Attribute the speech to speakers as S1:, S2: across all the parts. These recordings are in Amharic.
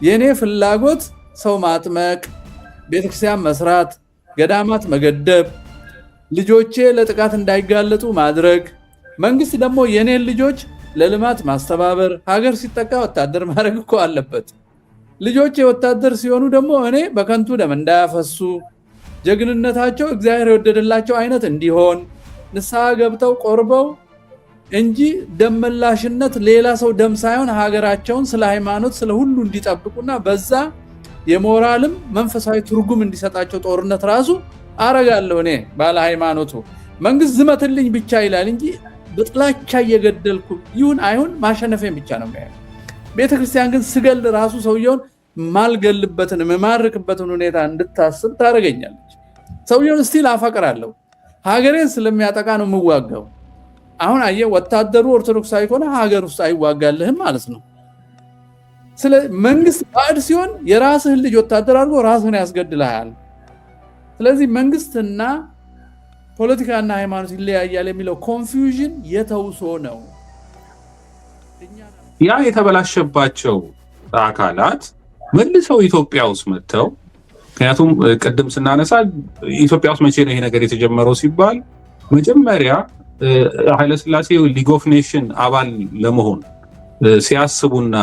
S1: የኔ ፍላጎት ሰው ማጥመቅ፣ ቤተክርስቲያን መስራት፣ ገዳማት መገደብ፣ ልጆቼ ለጥቃት እንዳይጋለጡ ማድረግ፣ መንግስት ደግሞ የኔን ልጆች ለልማት ማስተባበር፣ ሀገር ሲጠቃ ወታደር ማድረግ እኮ አለበት። ልጆቼ ወታደር ሲሆኑ ደግሞ እኔ በከንቱ ደም እንዳያፈሱ፣ ጀግንነታቸው እግዚአብሔር የወደደላቸው አይነት እንዲሆን ንስሐ ገብተው ቆርበው እንጂ ደም መላሽነት ሌላ ሰው ደም ሳይሆን ሀገራቸውን ስለ ሃይማኖት ስለ ሁሉ እንዲጠብቁና በዛ የሞራልም መንፈሳዊ ትርጉም እንዲሰጣቸው ጦርነት ራሱ አረጋለሁ። እኔ ባለ ሃይማኖቱ መንግስት ዝመትልኝ ብቻ ይላል እንጂ በጥላቻ እየገደልኩ ይሁን አይሁን ማሸነፌን ብቻ ነው የሚያየው። ቤተክርስቲያን ግን ስገል ራሱ ሰውየውን ማልገልበትን መማርክበትን ሁኔታ እንድታስብ ታደርገኛለች። ሰውየውን ስቲል አፈቅራለሁ። ሀገሬን ስለሚያጠቃ ነው የምዋጋው። አሁን አየህ ወታደሩ ኦርቶዶክሳዊ ከሆነ ሀገር ውስጥ አይዋጋልህም ማለት ነው። ስለ መንግስት ባዕድ ሲሆን የራስህን ልጅ ወታደር አድርጎ ራስህን ያስገድልሃል። ስለዚህ መንግስትና ፖለቲካና ሃይማኖት ይለያያል የሚለው ኮንፊውዥን የተውሶ ነው።
S2: ያ የተበላሸባቸው አካላት መልሰው ኢትዮጵያ ውስጥ መጥተው ምክንያቱም ቅድም ስናነሳ ኢትዮጵያ ውስጥ መቼ ነው ይሄ ነገር የተጀመረው ሲባል መጀመሪያ ኃይለ ሥላሴ ሊግ ኦፍ ኔሽን አባል ለመሆን ሲያስቡና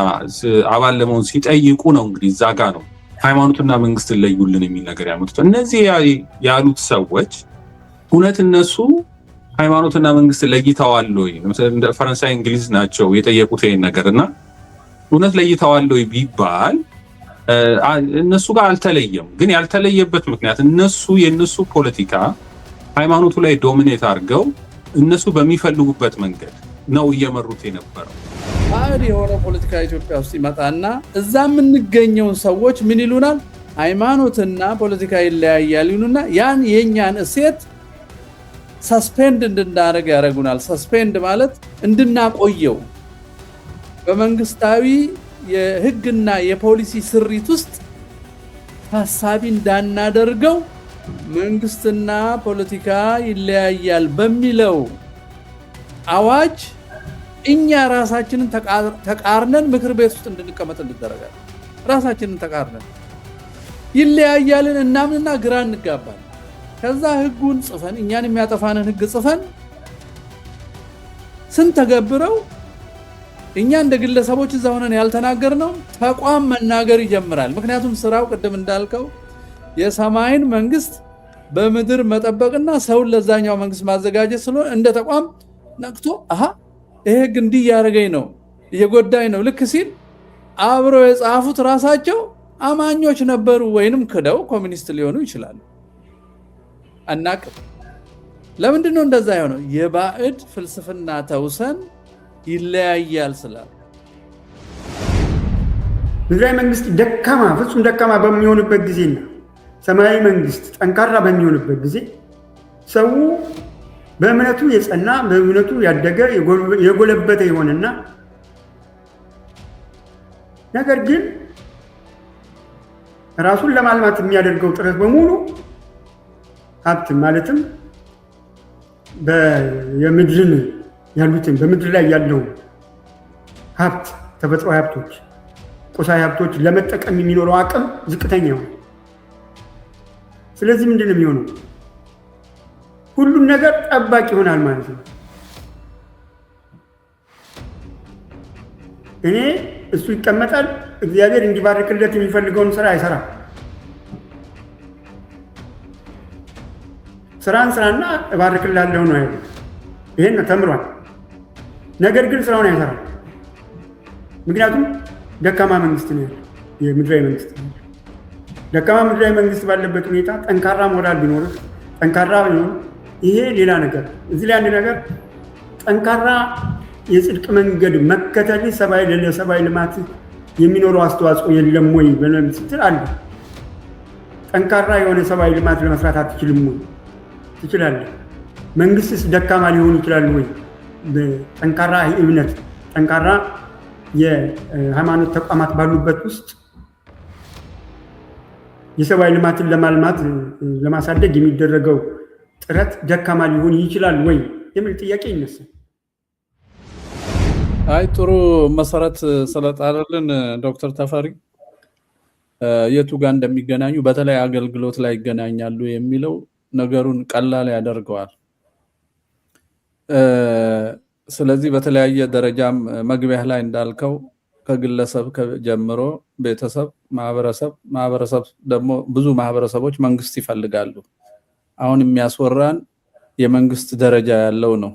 S2: አባል ለመሆን ሲጠይቁ ነው እንግዲህ እዛ ጋ ነው ሃይማኖትና መንግስትን ለዩልን የሚል ነገር ያመጡት። እነዚህ ያሉት ሰዎች እውነት እነሱ ሃይማኖትና መንግስት ለይተዋል ወይ? እንደ ፈረንሳይ እንግሊዝ ናቸው የጠየቁት ይሄን ነገርና እውነት ለይተዋል ወይ ቢባል እነሱ ጋር አልተለየም። ግን ያልተለየበት ምክንያት እነሱ የነሱ ፖለቲካ ሃይማኖቱ ላይ ዶሚኔት አድርገው እነሱ በሚፈልጉበት መንገድ ነው እየመሩት የነበረው።
S1: ባዕድ የሆነ ፖለቲካ ኢትዮጵያ ውስጥ ይመጣና እዛ የምንገኘውን ሰዎች ምን ይሉናል? ሃይማኖትና ፖለቲካ ይለያያል ይሉና ያን የኛን እሴት ሰስፔንድ እንድናደርግ ያደርጉናል። ሰስፔንድ ማለት እንድናቆየው በመንግስታዊ የህግና የፖሊሲ ስሪት ውስጥ ታሳቢ እንዳናደርገው መንግስትና ፖለቲካ ይለያያል በሚለው አዋጅ እኛ ራሳችንን ተቃርነን ምክር ቤት ውስጥ እንድንቀመጥ እንደረጋለን። ራሳችንን ተቃርነን ይለያያልን እናምንና ግራ እንጋባለን። ከዛ ህጉን ጽፈን እኛን የሚያጠፋንን ህግ ጽፈን ስንተገብረው እኛ እንደ ግለሰቦች እዛ ሆነን ያልተናገርነው ተቋም መናገር ይጀምራል። ምክንያቱም ስራው ቅድም እንዳልከው የሰማይን መንግስት በምድር መጠበቅና ሰውን ለዛኛው መንግስት ማዘጋጀት ስለሆነ እንደ ተቋም ነቅቶ አሃ ይሄ ህግ እንዲህ ያደረገኝ ነው እየጎዳኝ ነው ልክ ሲል አብረው የጻፉት ራሳቸው አማኞች ነበሩ ወይንም ክደው ኮሚኒስት ሊሆኑ ይችላሉ። አናቅም። ለምንድን ነው እንደዛ የሆነው? የባዕድ ፍልስፍና ተውሰን ይለያያል ስላል
S3: ምድራዊ መንግስት ደካማ ፍጹም ደካማ በሚሆንበት ጊዜና ሰማያዊ መንግስት ጠንካራ በሚሆንበት ጊዜ ሰው በእምነቱ የጸና በእምነቱ ያደገ የጎለበተ ይሆንና ነገር ግን ራሱን ለማልማት የሚያደርገው ጥረት በሙሉ ሀብት ማለትም የምድርን ያሉትን በምድር ላይ ያለው ሀብት ተፈጥሯዊ ሀብቶች ቁሳዊ ሀብቶች ለመጠቀም የሚኖረው አቅም ዝቅተኛ ነው። ስለዚህ ምንድን ነው የሚሆነው? ሁሉም ነገር ጠባቂ ይሆናል ማለት ነው። እኔ እሱ ይቀመጣል፣ እግዚአብሔር እንዲባርክለት የሚፈልገውን ስራ አይሰራም። ስራን ስራና እባርክላለሁ ነው ያለው። ይሄን ተምሯል። ነገር ግን ስራውን አይሰራም። ምክንያቱም ደካማ መንግስት ነው ያለው፣ የምድራዊ መንግስት ነው። ደካማ ምድራዊ መንግስት ባለበት ሁኔታ ጠንካራ ሞራል ቢኖርህ ጠንካራ ቢሆን ይሄ ሌላ ነገር። እዚህ ላይ አንድ ነገር ጠንካራ የጽድቅ መንገድ መከተል ለሰብአዊ ልማት የሚኖረው አስተዋጽኦ የለም ወይ ብለን ስትል አለ። ጠንካራ የሆነ ሰብአዊ ልማት ለመስራት አትችልም ወይ? ትችላለህ። መንግስትስ ደካማ ሊሆን ይችላል ወይ? ጠንካራ እምነት ጠንካራ የሃይማኖት ተቋማት ባሉበት ውስጥ የሰብአዊ ልማትን ለማልማት ለማሳደግ የሚደረገው ጥረት ደካማ ሊሆን ይችላል ወይ የሚል ጥያቄ ይነሳል።
S1: አይ ጥሩ መሰረት ስለጣለልን ዶክተር ተፈሪ የቱ ጋር እንደሚገናኙ በተለይ አገልግሎት ላይ ይገናኛሉ የሚለው ነገሩን ቀላል ያደርገዋል። ስለዚህ በተለያየ ደረጃም መግቢያ ላይ እንዳልከው ከግለሰብ ጀምሮ ቤተሰብ፣ ማህበረሰብ ደግሞ ብዙ ማህበረሰቦች መንግስት ይፈልጋሉ። አሁን የሚያስወራን የመንግስት ደረጃ ያለው ነው።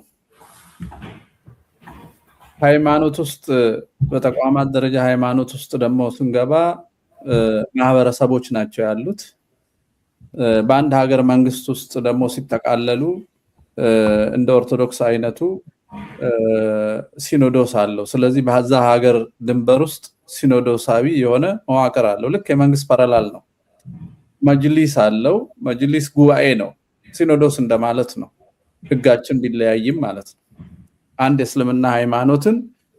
S1: ሃይማኖት ውስጥ በተቋማት ደረጃ ሃይማኖት ውስጥ ደግሞ ስንገባ ማህበረሰቦች ናቸው ያሉት። በአንድ ሀገር መንግስት ውስጥ ደግሞ ሲጠቃለሉ እንደ ኦርቶዶክስ አይነቱ ሲኖዶስ አለው። ስለዚህ በዛ ሀገር ድንበር ውስጥ ሲኖዶሳዊ የሆነ መዋቅር አለው። ልክ የመንግስት ፓራላል ነው። መጅሊስ አለው። መጅሊስ ጉባኤ ነው። ሲኖዶስ እንደማለት ነው። ህጋችን ቢለያይም ማለት ነው። አንድ የእስልምና ሃይማኖትን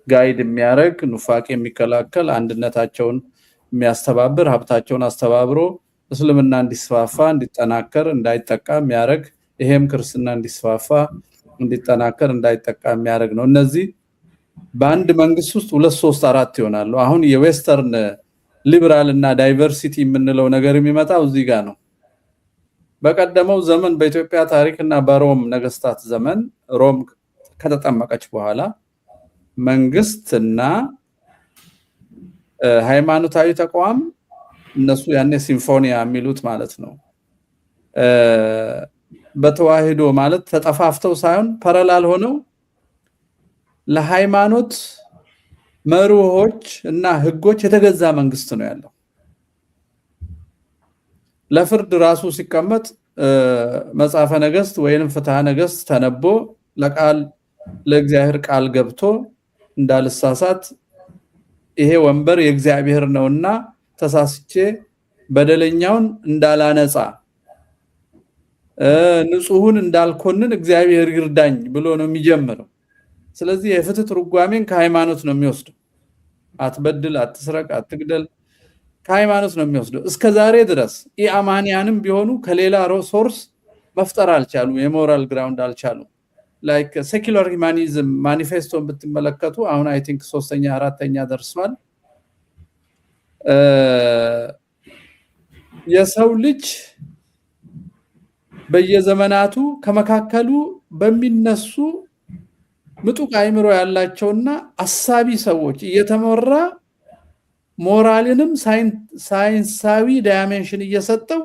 S1: ጋይድ የሚያደርግ ኑፋቄ የሚከላከል አንድነታቸውን የሚያስተባብር ሀብታቸውን አስተባብሮ እስልምና እንዲስፋፋ እንዲጠናከር እንዳይጠቃ የሚያደርግ ይሄም ክርስትና እንዲስፋፋ እንዲጠናከር እንዳይጠቃ የሚያደርግ ነው። እነዚህ በአንድ መንግስት ውስጥ 2 3 4 ይሆናሉ። አሁን የዌስተርን ሊበራል እና ዳይቨርሲቲ የምንለው ነገር የሚመጣው እዚህ ጋር ነው። በቀደመው ዘመን በኢትዮጵያ ታሪክ እና በሮም ነገስታት ዘመን ሮም ከተጠመቀች በኋላ መንግስትና ሃይማኖታዊ ተቋም እነሱ ያኔ ሲምፎኒያ የሚሉት ማለት ነው በተዋህዶ ማለት ተጠፋፍተው ሳይሆን ፓራላል ሆነው ለሃይማኖት መርሆች እና ህጎች የተገዛ መንግስት ነው ያለው። ለፍርድ ራሱ ሲቀመጥ መጽሐፈ ነገስት ወይንም ፍትሐ ነገስት ተነቦ ለእግዚአብሔር ቃል ገብቶ እንዳልሳሳት ይሄ ወንበር የእግዚአብሔር ነውና ተሳስቼ በደለኛውን እንዳላነጻ ንጹሁን እንዳልኮንን እግዚአብሔር ይርዳኝ ብሎ ነው የሚጀምረው። ስለዚህ የፍትህ ትርጓሜን ከሃይማኖት ነው የሚወስደው። አትበድል፣ አትስረቅ፣ አትግደል ከሃይማኖት ነው የሚወስደው። እስከዛሬ ድረስ ኢአማንያንም ቢሆኑ ከሌላ ሶርስ መፍጠር አልቻሉ፣ የሞራል ግራውንድ አልቻሉ። ላይክ ሴኩላር ሂማኒዝም ማኒፌስቶን ብትመለከቱ አሁን አይ ቲንክ 3ኛ 4ኛ ደርሷል። የሰው ልጅ በየዘመናቱ ከመካከሉ በሚነሱ ምጡቅ አይምሮ ያላቸውና አሳቢ ሰዎች እየተመራ ሞራልንም ሳይንሳዊ ዳይሜንሽን እየሰጠው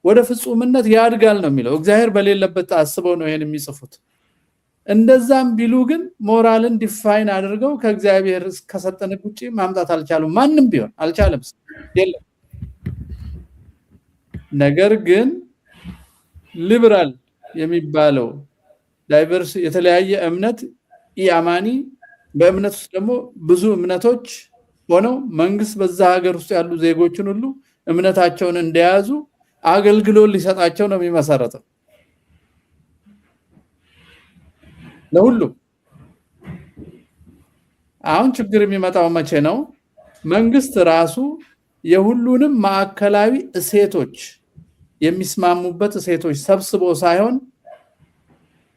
S1: ወደ ፍጹምነት ያድጋል ነው የሚለው። እግዚአብሔር በሌለበት አስበው ነው ይሄን የሚጽፉት። እንደዛም ቢሉ ግን ሞራልን ዲፋይን አድርገው ከእግዚአብሔር ከሰጠን ውጪ ማምጣት አልቻሉም። ማንም ቢሆን አልቻለም የለም። ነገር ግን ሊበራል የሚባለው ዳይቨርስ የተለያየ እምነት ኢአማኒ በእምነት ውስጥ ደግሞ ብዙ እምነቶች ሆነው መንግስት በዛ ሀገር ውስጥ ያሉ ዜጎችን ሁሉ እምነታቸውን እንደያዙ አገልግሎት ሊሰጣቸው ነው የሚመሰረተው ለሁሉም። አሁን ችግር የሚመጣው መቼ ነው? መንግስት ራሱ የሁሉንም ማዕከላዊ እሴቶች የሚስማሙበት እሴቶች ሰብስቦ ሳይሆን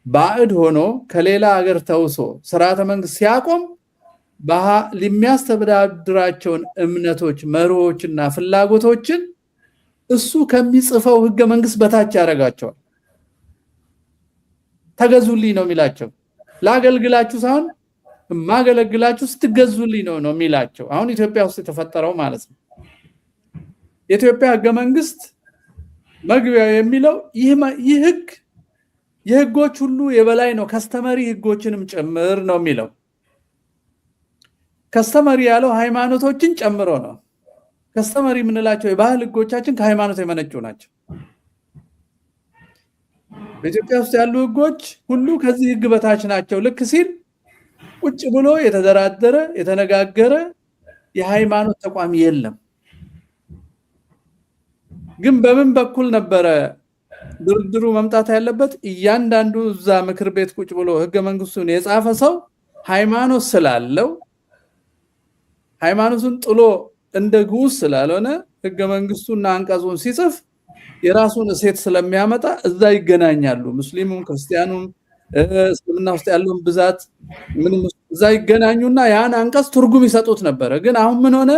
S1: ባዕድ ሆኖ ከሌላ ሀገር ተውሶ ስርዓተ መንግስት ሲያቆም የሚያስተዳድራቸውን እምነቶች መርሆችና ፍላጎቶችን እሱ ከሚጽፈው ህገ መንግስት በታች ያደርጋቸዋል። ተገዙልኝ ነው የሚላቸው። ላገልግላችሁ ሳይሆን ማገለግላችሁ ስትገዙልኝ ነው የሚላቸው። አሁን ኢትዮጵያ ውስጥ የተፈጠረው ማለት ነው። የኢትዮጵያ ህገ መንግስት መግቢያው የሚለው ይህ ህግ የህጎች ሁሉ የበላይ ነው፣ ከስተመሪ ህጎችንም ጭምር ነው የሚለው። ከስተመሪ ያለው ሃይማኖቶችን ጨምሮ ነው። ከስተመሪ የምንላቸው የባህል ህጎቻችን ከሃይማኖት የመነጩ ናቸው። በኢትዮጵያ ውስጥ ያሉ ህጎች ሁሉ ከዚህ ህግ በታች ናቸው። ልክ ሲል ቁጭ ብሎ የተደራደረ የተነጋገረ የሃይማኖት ተቋም የለም። ግን በምን በኩል ነበረ ድርድሩ መምጣት ያለበት? እያንዳንዱ እዛ ምክር ቤት ቁጭ ብሎ ህገ መንግስቱን የጻፈ ሰው ሃይማኖት ስላለው ሃይማኖቱን ጥሎ እንደ ግዑዝ ስላልሆነ ህገ መንግስቱና አንቀጹን ሲጽፍ የራሱን እሴት ስለሚያመጣ እዛ ይገናኛሉ። ሙስሊሙም ክርስቲያኑም እስልምና ውስጥ ያለውን ብዛት ምንም እዛ ይገናኙና ያን አንቀጽ ትርጉም ይሰጡት ነበር። ግን አሁን ምን ሆነ?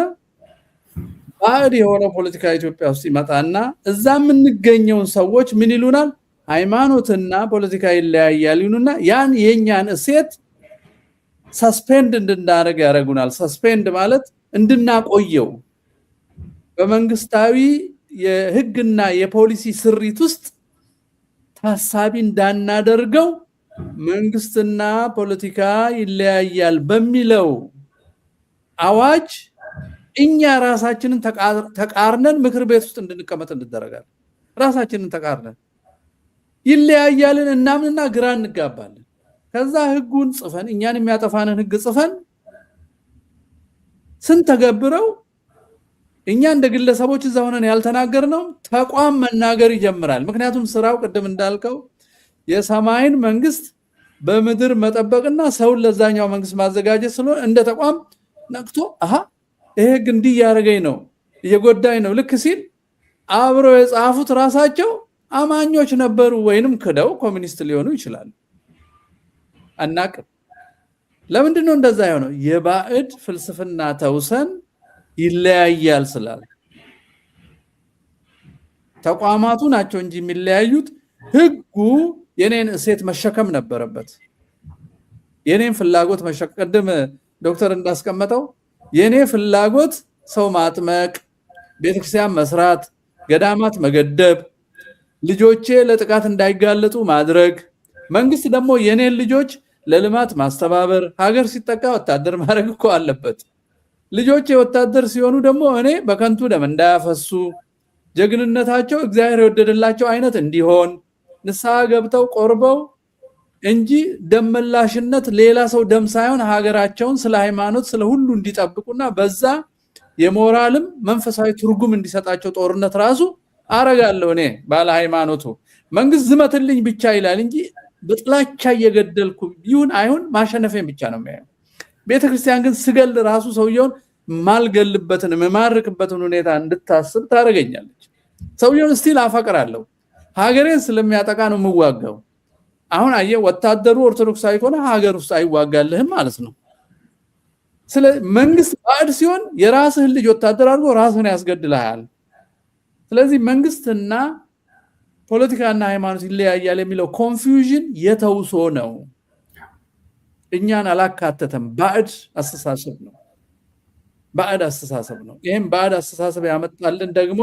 S1: ባዕድ የሆነ ፖለቲካ ኢትዮጵያ ውስጥ ይመጣና እዛ የምንገኘውን ሰዎች ምን ይሉናል? ሃይማኖትና ፖለቲካ ይለያያል ይሉና ያን የኛን እሴት ሰስፔንድ እንድናደርግ ያደርጉናል። ሰስፔንድ ማለት እንድናቆየው በመንግስታዊ የህግና የፖሊሲ ስሪት ውስጥ ታሳቢ እንዳናደርገው መንግስትና ፖለቲካ ይለያያል በሚለው አዋጅ እኛ ራሳችንን ተቃርነን ምክር ቤት ውስጥ እንድንቀመጥ እንደረጋለን። ራሳችንን ተቃርነን ይለያያልን እናምንና ግራ እንጋባለን። ከዛ ህጉን ጽፈን እኛን የሚያጠፋንን ህግ ጽፈን ስንተገብረው እኛ እንደ ግለሰቦች እዛ ሆነን ያልተናገርነው ተቋም መናገር ይጀምራል። ምክንያቱም ስራው ቅድም እንዳልከው የሰማይን መንግስት በምድር መጠበቅና ሰውን ለዛኛው መንግስት ማዘጋጀት ስለሆነ እንደ ተቋም ነቅቶ ይሄ ህግ እንዲህ ያደረገኝ ነው እየጎዳኝ ነው ልክ ሲል አብረው የጻፉት ራሳቸው አማኞች ነበሩ ወይንም ክደው ኮሚኒስት ሊሆኑ ይችላሉ። አናቅም። ለምንድን ነው እንደዛ የሆነው? የባዕድ ፍልስፍና ተውሰን ይለያያል ስላለ ተቋማቱ ናቸው እንጂ የሚለያዩት። ህጉ የኔን እሴት መሸከም ነበረበት። የኔን ፍላጎት መሸከም። ቅድም ዶክተር እንዳስቀመጠው የኔ ፍላጎት ሰው ማጥመቅ፣ ቤተክርስቲያን መስራት፣ ገዳማት መገደብ፣ ልጆቼ ለጥቃት እንዳይጋለጡ ማድረግ፣ መንግስት ደግሞ የኔን ልጆች ለልማት ማስተባበር፣ ሀገር ሲጠቃ ወታደር ማድረግ እኮ አለበት። ልጆቼ ወታደር ሲሆኑ ደግሞ እኔ በከንቱ ደም እንዳያፈሱ፣ ጀግንነታቸው እግዚአብሔር የወደደላቸው አይነት እንዲሆን ንስሐ ገብተው ቆርበው እንጂ ደመላሽነት ሌላ ሰው ደም ሳይሆን ሀገራቸውን ስለ ሃይማኖት ስለ ሁሉ እንዲጠብቁና በዛ የሞራልም መንፈሳዊ ትርጉም እንዲሰጣቸው ጦርነት ራሱ አረጋለሁ። እኔ ባለ ሃይማኖቱ መንግስት ዝመትልኝ ብቻ ይላል እንጂ በጥላቻ እየገደልኩ ይሁን አይሁን ማሸነፌን ብቻ ነው የሚያየው። ቤተክርስቲያን ግን ስገል ራሱ ሰውየውን ማልገልበትን መማርክበትን ሁኔታ እንድታስብ ታረጋኛለች። ሰውየውን ስቲል አፈቅራለሁ። ሀገሬን ስለሚያጠቃ ነው የምዋጋው። አሁን አየህ፣ ወታደሩ ኦርቶዶክሳዊ ከሆነ ሀገር ውስጥ አይዋጋልህም ማለት ነው። ስለ መንግስት ባዕድ ሲሆን የራስህን ልጅ ወታደር አድርጎ ራስህን ያስገድልሃል። ስለዚህ መንግስትና ፖለቲካና ሃይማኖት ይለያያል የሚለው ኮንፊውዥን የተውሶ ነው። እኛን አላካተተም። ባዕድ አስተሳሰብ ነው። ባዕድ አስተሳሰብ ነው። ይሄን ባዕድ አስተሳሰብ ያመጣልን ደግሞ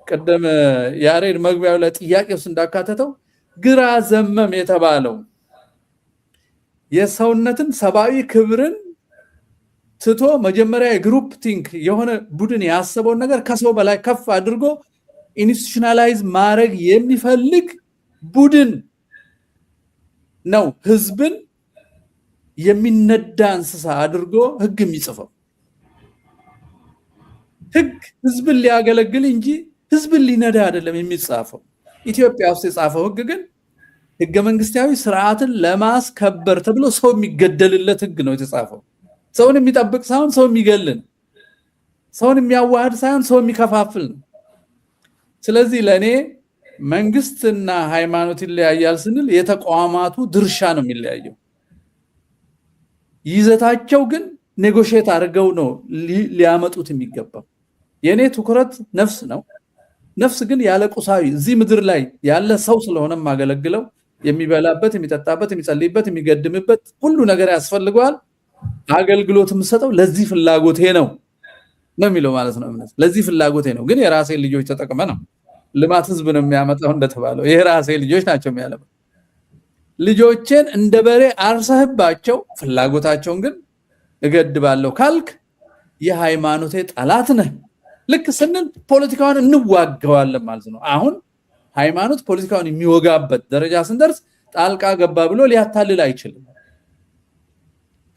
S1: ቀደም ያሬድ መግቢያው ላይ ጥያቄ ውስጥ እንዳካተተው ግራ ዘመም የተባለው የሰውነትን ሰብአዊ ክብርን ትቶ መጀመሪያ የግሩፕ ቲንክ የሆነ ቡድን ያሰበውን ነገር ከሰው በላይ ከፍ አድርጎ ኢንስቲቱሽናላይዝ ማድረግ የሚፈልግ ቡድን ነው ህዝብን የሚነዳ እንስሳ አድርጎ ህግ የሚጽፈው። ህግ ህዝብን ሊያገለግል እንጂ ህዝብን ሊነዳ አይደለም የሚጻፈው። ኢትዮጵያ ውስጥ የጻፈው ህግ ግን ህገ መንግስታዊ ስርዓትን ለማስከበር ተብሎ ሰው የሚገደልለት ህግ ነው የተጻፈው። ሰውን የሚጠብቅ ሳይሆን ሰው የሚገልን፣ ሰውን የሚያዋህድ ሳይሆን ሰው የሚከፋፍል ነው። ስለዚህ ለኔ መንግስትና ሃይማኖት ይለያያል ስንል የተቋማቱ ድርሻ ነው የሚለያየው። ይዘታቸው ግን ኔጎሼት አድርገው ነው ሊያመጡት የሚገባው። የኔ ትኩረት ነፍስ ነው። ነፍስ ግን ያለ ቁሳዊ እዚህ ምድር ላይ ያለ ሰው ስለሆነ ማገለግለው የሚበላበት፣ የሚጠጣበት፣ የሚጸልይበት፣ የሚገድምበት ሁሉ ነገር ያስፈልገዋል። አገልግሎት የምሰጠው ለዚህ ፍላጎቴ ነው የሚለው ማለት ነው። እምነት ለዚህ ፍላጎቴ ነው። ግን የራሴ ልጆች ተጠቅመ ነው። ልማት ህዝብ ነው የሚያመጣው እንደተባለው የራሴ ልጆች ናቸው የሚያለሙ። ልጆችን እንደ በሬ አርሰህባቸው ፍላጎታቸውን ግን እገድባለሁ ካልክ የሃይማኖቴ ጠላት ነህ። ልክ ስንል ፖለቲካውን እንዋጋዋለን ማለት ነው። አሁን ሃይማኖት ፖለቲካውን የሚወጋበት ደረጃ ስንደርስ ጣልቃ ገባ ብሎ ሊያታልል አይችልም።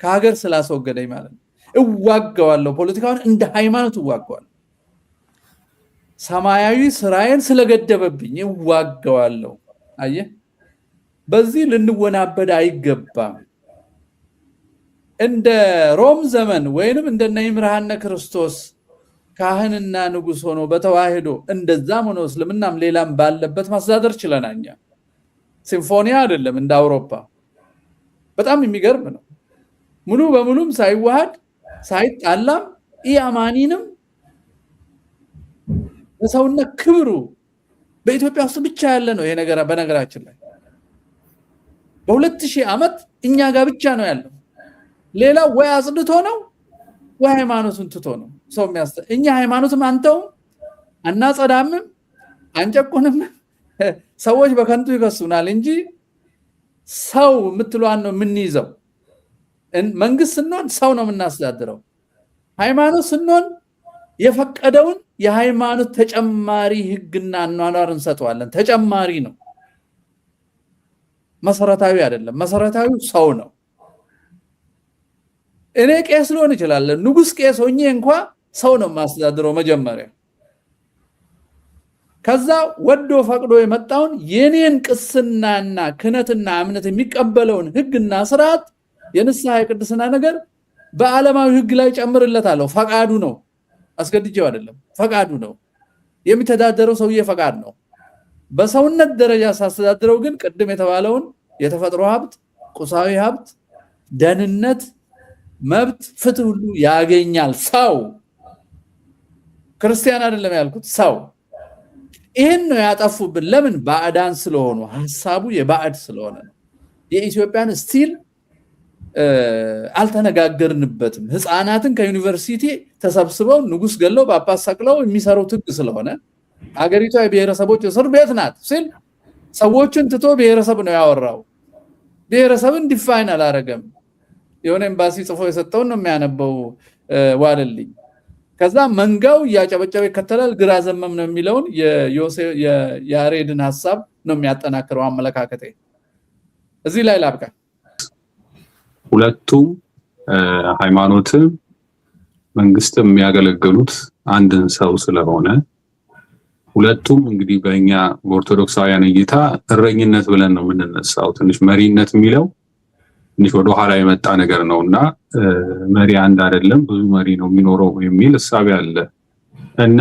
S1: ከሀገር ስላስወገደኝ ማለት ነው። እዋጋዋለሁ፣ ፖለቲካውን እንደ ሃይማኖት እዋጋዋለሁ። ሰማያዊ ስራዬን ስለገደበብኝ እዋጋዋለሁ። አየህ፣ በዚህ ልንወናበድ አይገባም። እንደ ሮም ዘመን ወይንም እንደነ ይምርሃነ ክርስቶስ ካህንና ንጉስ ሆኖ በተዋህዶ እንደዛም ሆኖ እስልምናም ሌላም ባለበት ማስተዳደር ችለናኛ። ሲምፎኒያ አይደለም እንደ አውሮፓ። በጣም የሚገርም ነው። ሙሉ በሙሉም ሳይዋሃድ ሳይጣላም ኢአማኒንም በሰውነት ክብሩ በኢትዮጵያ ውስጥ ብቻ ያለ ነው ይሄ ነገር። በነገራችን ላይ በ2000 ዓመት እኛ ጋር ብቻ ነው ያለው። ሌላው ወይ አጽድቶ ነው ወይ ሃይማኖቱን ትቶ ነው ሰው እኛ ሃይማኖትም አንተውም አናጸዳምም አንጨቁንም። ሰዎች በከንቱ ይከሱናል እንጂ ሰው የምትሏን ነው የምንይዘው። መንግስት ስንሆን ሰው ነው የምናስተዳድረው። ሃይማኖት ስንሆን የፈቀደውን የሃይማኖት ተጨማሪ ህግና አኗኗር እንሰጠዋለን። ተጨማሪ ነው፣ መሰረታዊ አይደለም። መሰረታዊው ሰው ነው። እኔ ቄስ ልሆን ይችላል፣ ንጉስ ቄስ ሆኜ እንኳን ሰው ነው የማስተዳድረው መጀመሪያ። ከዛ ወዶ ፈቅዶ የመጣውን የኔን ቅስናና ክህነትና እምነት የሚቀበለውን ህግና ስርዓት የንስሐ የቅድስና ነገር በዓለማዊ ህግ ላይ ጨምርለታለሁ። ፈቃዱ ነው፣ አስገድጄው አይደለም፣ ፈቃዱ ነው። የሚተዳደረው ሰውዬ ፈቃድ ነው። በሰውነት ደረጃ ሳስተዳድረው ግን ቅድም የተባለውን የተፈጥሮ ሀብት፣ ቁሳዊ ሀብት፣ ደህንነት፣ መብት፣ ፍትህ ሁሉ ያገኛል ሰው። ክርስቲያን አይደለም ያልኩት፣ ሰው። ይህን ነው ያጠፉብን። ለምን? ባዕዳን ስለሆኑ፣ ሀሳቡ የባዕድ ስለሆነ ነው። የኢትዮጵያን ስቲል አልተነጋገርንበትም። ህፃናትን ከዩኒቨርሲቲ ተሰብስበው ንጉስ ገለው ጳጳስ ሰቅለው የሚሰሩት ህግ ስለሆነ ሀገሪቷ የብሔረሰቦች እስር ቤት ናት ሲል ሰዎችን ትቶ ብሔረሰብ ነው ያወራው። ብሔረሰብን ዲፋይን አላረገም። የሆነ ኤምባሲ ጽፎ የሰጠውን ነው የሚያነበው ዋልልኝ። ከዛ መንጋው እያጨበጨበ ይከተላል። ግራ ዘመም ነው የሚለውን የያሬድን ሀሳብ ነው የሚያጠናክረው አመለካከቴ። እዚህ ላይ ላብቃ።
S2: ሁለቱም ሃይማኖትም መንግስትም የሚያገለግሉት አንድን ሰው ስለሆነ ሁለቱም እንግዲህ በእኛ በኦርቶዶክሳውያን እይታ እረኝነት ብለን ነው የምንነሳው። ትንሽ መሪነት የሚለው ትንሽ ወደ ኋላ የመጣ ነገር ነውና መሪ አንድ አይደለም ብዙ መሪ ነው የሚኖረው የሚል እሳቤ አለ እና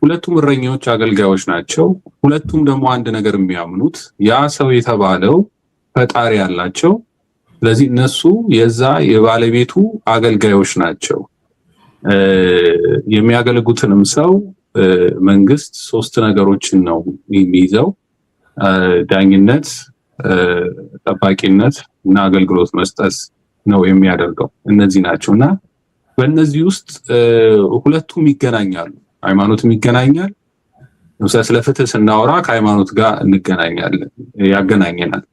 S2: ሁለቱም እረኞች አገልጋዮች ናቸው። ሁለቱም ደግሞ አንድ ነገር የሚያምኑት ያ ሰው የተባለው ፈጣሪ ያላቸው፣ ስለዚህ እነሱ የዛ የባለቤቱ አገልጋዮች ናቸው። የሚያገለግሉትንም ሰው መንግስት ሶስት ነገሮችን ነው የሚይዘው፣ ዳኝነት፣ ጠባቂነት እና አገልግሎት መስጠት ነው የሚያደርገው። እነዚህ ናቸው እና በእነዚህ ውስጥ ሁለቱም ይገናኛሉ። ሃይማኖትም ይገናኛል። ለምሳሌ ስለ ፍትህ ስናወራ ከሃይማኖት ጋር እንገናኛለን፣ ያገናኘናል።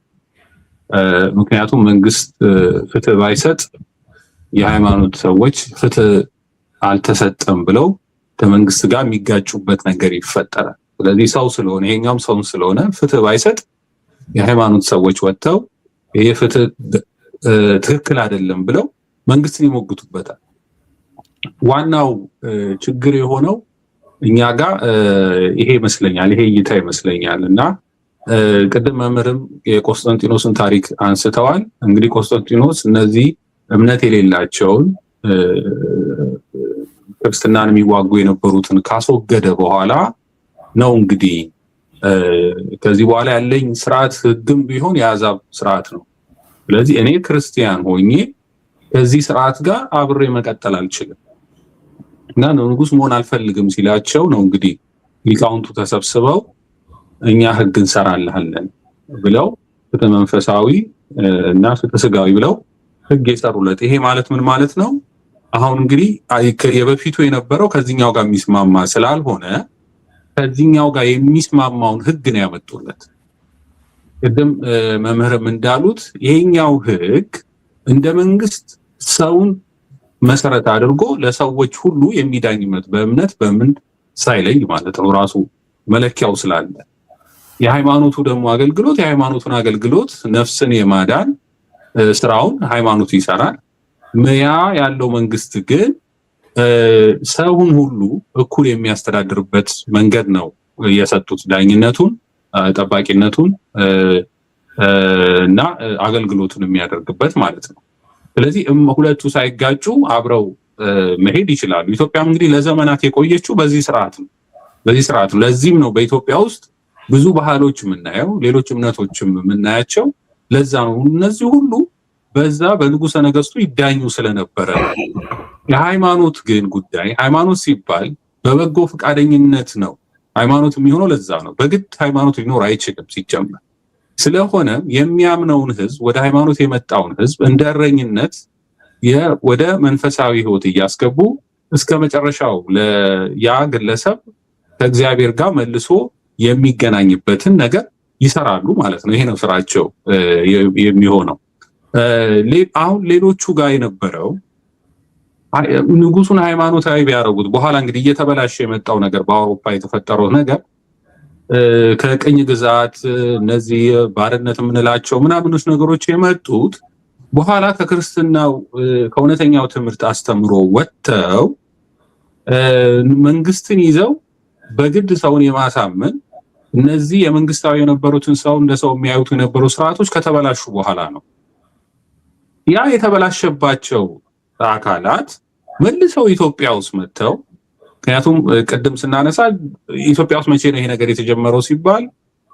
S2: ምክንያቱም መንግስት ፍትህ ባይሰጥ የሃይማኖት ሰዎች ፍትህ አልተሰጠም ብለው ከመንግስት ጋር የሚጋጩበት ነገር ይፈጠራል። ስለዚህ ሰው ስለሆነ ይሄኛውም ሰው ስለሆነ ፍትህ ባይሰጥ የሃይማኖት ሰዎች ወጥተው ይሄ ፍትህ ትክክል አይደለም ብለው መንግስትን ይሞግቱበታል። ዋናው ችግር የሆነው እኛ ጋር ይሄ ይመስለኛል፣ ይሄ እይታ ይመስለኛል እና ቅድም መምህርም የቆስጠንጢኖስን ታሪክ አንስተዋል። እንግዲህ ቆስጠንጢኖስ እነዚህ እምነት የሌላቸውን ክርስትናን የሚዋጉ የነበሩትን ካስወገደ በኋላ ነው እንግዲህ ከዚህ በኋላ ያለኝ ስርዓት ህግም ቢሆን የአሕዛብ ስርዓት ነው። ስለዚህ እኔ ክርስቲያን ሆኜ ከዚህ ስርዓት ጋር አብሬ መቀጠል አልችልም እና ንጉስ መሆን አልፈልግም ሲላቸው ነው እንግዲህ ሊቃውንቱ ተሰብስበው እኛ ህግ እንሰራልሃለን ብለው ፍትህ መንፈሳዊ እና ፍትህ ስጋዊ ብለው ህግ የሰሩለት። ይሄ ማለት ምን ማለት ነው? አሁን እንግዲህ የበፊቱ የነበረው ከዚህኛው ጋር የሚስማማ ስላልሆነ ከዚህኛው ጋር የሚስማማውን ህግ ነው ያመጡለት። ቅድም መምህርም እንዳሉት ይሄኛው ህግ እንደ መንግስት ሰውን መሰረት አድርጎ ለሰዎች ሁሉ የሚዳኝበት በእምነት በምን ሳይለይ ማለት ነው ራሱ መለኪያው ስላለ፣ የሃይማኖቱ ደግሞ አገልግሎት የሃይማኖቱን አገልግሎት ነፍስን የማዳን ስራውን ሃይማኖቱ ይሰራል። ያ ያለው መንግስት ግን ሰውን ሁሉ እኩል የሚያስተዳድርበት መንገድ ነው የሰጡት፣ ዳኝነቱን፣ ጠባቂነቱን እና አገልግሎቱን የሚያደርግበት ማለት ነው። ስለዚህ ሁለቱ ሳይጋጩ አብረው መሄድ ይችላሉ። ኢትዮጵያም እንግዲህ ለዘመናት የቆየችው በዚህ ስርዓት ነው። ለዚህም ነው በኢትዮጵያ ውስጥ ብዙ ባህሎች የምናየው፣ ሌሎች እምነቶችም የምናያቸው ለዛ ነው። እነዚህ ሁሉ በዛ በንጉሠ ነገስቱ ይዳኙ ስለነበረ። የሃይማኖት ግን ጉዳይ ሃይማኖት ሲባል በበጎ ፈቃደኝነት ነው ሃይማኖት የሚሆነው። ለዛ ነው በግድ ሃይማኖት ሊኖር አይችልም ሲጀመር። ስለሆነ የሚያምነውን ህዝብ ወደ ሃይማኖት የመጣውን ህዝብ እንደ እረኝነት ወደ መንፈሳዊ ህይወት እያስገቡ እስከ መጨረሻው ያ ግለሰብ ከእግዚአብሔር ጋር መልሶ የሚገናኝበትን ነገር ይሰራሉ ማለት ነው። ይሄ ነው ስራቸው የሚሆነው። አሁን ሌሎቹ ጋር የነበረው ንጉሱን ሃይማኖታዊ ቢያደርጉት በኋላ እንግዲህ እየተበላሸ የመጣው ነገር በአውሮፓ የተፈጠረው ነገር ከቅኝ ግዛት እነዚህ ባርነት የምንላቸው ምናምኖች ነገሮች የመጡት በኋላ ከክርስትናው ከእውነተኛው ትምህርት አስተምሮ ወጥተው መንግስትን ይዘው በግድ ሰውን የማሳመን እነዚህ የመንግስታዊ የነበሩትን ሰው እንደ ሰው የሚያዩት የነበሩ ስርዓቶች ከተበላሹ በኋላ ነው። ያ የተበላሸባቸው አካላት መልሰው ኢትዮጵያ ውስጥ መጥተው ምክንያቱም ቅድም ስናነሳ ኢትዮጵያ ውስጥ መቼ ነው ይሄ ነገር የተጀመረው ሲባል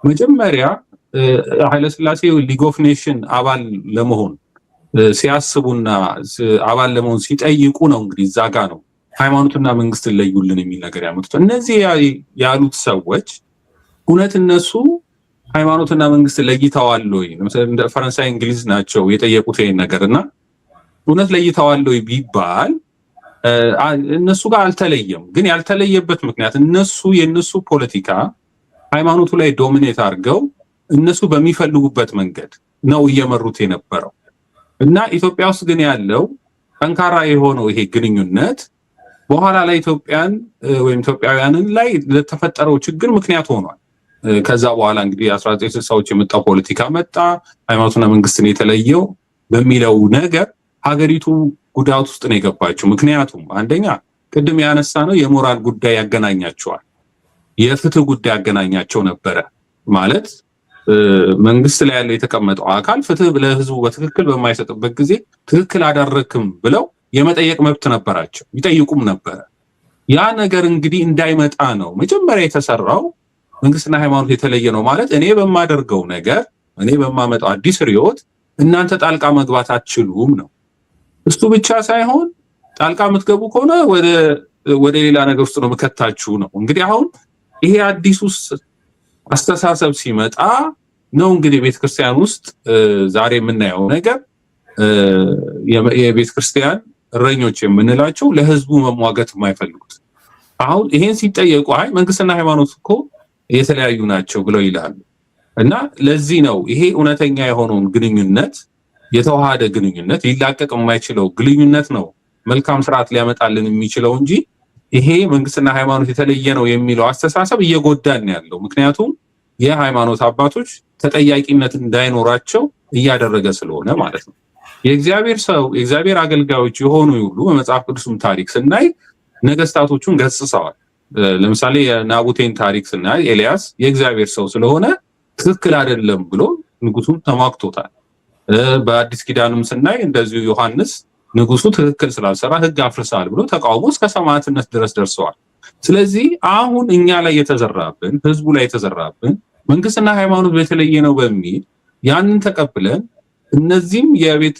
S2: መጀመሪያ ኃይለሥላሴ ሊግ ኦፍ ኔሽን አባል ለመሆን ሲያስቡና አባል ለመሆን ሲጠይቁ ነው እንግዲህ እዛ ጋ ነው ሃይማኖትና መንግስትን ለዩልን የሚል ነገር ያመጡት። እነዚህ ያሉት ሰዎች እውነት እነሱ ሃይማኖትና መንግስት ለይተዋል ወይ? እንደ ፈረንሳይ እንግሊዝ ናቸው የጠየቁት ይሄን ነገርና እውነት ለይተዋል ወይ ቢባል እነሱ ጋር አልተለየም። ግን ያልተለየበት ምክንያት የነሱ ፖለቲካ ሃይማኖቱ ላይ ዶሚኔት አድርገው እነሱ በሚፈልጉበት መንገድ ነው እየመሩት የነበረው እና ኢትዮጵያ ውስጥ ግን ያለው ጠንካራ የሆነው ይሄ ግንኙነት በኋላ ላይ ኢትዮጵያን ወይም ኢትዮጵያውያንን ላይ ለተፈጠረው ችግር ምክንያት ሆኗል። ከዛ በኋላ እንግዲህ 1960ዎች የመጣው ፖለቲካ መጣ። ሃይማኖትና መንግስትን የተለየው በሚለው ነገር ሀገሪቱ ጉዳት ውስጥ ነው የገባችው። ምክንያቱም አንደኛ ቅድም ያነሳ ነው የሞራል ጉዳይ ያገናኛቸዋል፣ የፍትህ ጉዳይ ያገናኛቸው ነበረ። ማለት መንግስት ላይ ያለው የተቀመጠው አካል ፍትህ ለህዝቡ በትክክል በማይሰጥበት ጊዜ ትክክል አደረክም ብለው የመጠየቅ መብት ነበራቸው፣ ይጠይቁም ነበረ። ያ ነገር እንግዲህ እንዳይመጣ ነው መጀመሪያ የተሰራው። መንግስትና ሃይማኖት የተለየ ነው ማለት እኔ በማደርገው ነገር እኔ በማመጣው አዲስ ርዕዮት እናንተ ጣልቃ መግባት አትችሉም ነው። እሱ ብቻ ሳይሆን ጣልቃ የምትገቡ ከሆነ ወደ ሌላ ነገር ውስጥ ነው መከታችሁ ነው። እንግዲህ አሁን ይሄ አዲሱ አስተሳሰብ ሲመጣ ነው እንግዲህ ቤተክርስቲያን ውስጥ ዛሬ የምናየው ነገር የቤተክርስቲያን እረኞች የምንላቸው ለህዝቡ መሟገት የማይፈልጉት አሁን ይሄን ሲጠየቁ አይ መንግስትና ሃይማኖት እኮ የተለያዩ ናቸው ብለው ይላሉ። እና ለዚህ ነው ይሄ እውነተኛ የሆነውን ግንኙነት የተዋሃደ ግንኙነት ሊላቀቅ የማይችለው ግንኙነት ነው መልካም ስርዓት ሊያመጣልን የሚችለው እንጂ ይሄ መንግስትና ሃይማኖት የተለየ ነው የሚለው አስተሳሰብ እየጎዳን ያለው። ምክንያቱም የሃይማኖት አባቶች ተጠያቂነት እንዳይኖራቸው እያደረገ ስለሆነ ማለት ነው። የእግዚአብሔር ሰው የእግዚአብሔር አገልጋዮች የሆኑ ሁሉ በመጽሐፍ ቅዱስም ታሪክ ስናይ ነገስታቶቹን ገጽጸዋል። ለምሳሌ የናቡቴን ታሪክ ስናይ ኤልያስ የእግዚአብሔር ሰው ስለሆነ ትክክል አይደለም ብሎ ንጉሱን ተሟግቶታል። በአዲስ ኪዳንም ስናይ እንደዚሁ ዮሐንስ ንጉሱ ትክክል ስላልሰራ ህግ አፍርሳል ብሎ ተቃውሞ እስከ ሰማዕትነት ድረስ ደርሰዋል። ስለዚህ አሁን እኛ ላይ የተዘራብን ህዝቡ ላይ የተዘራብን መንግስትና ሃይማኖት በተለየ ነው በሚል ያንን ተቀብለን እነዚህም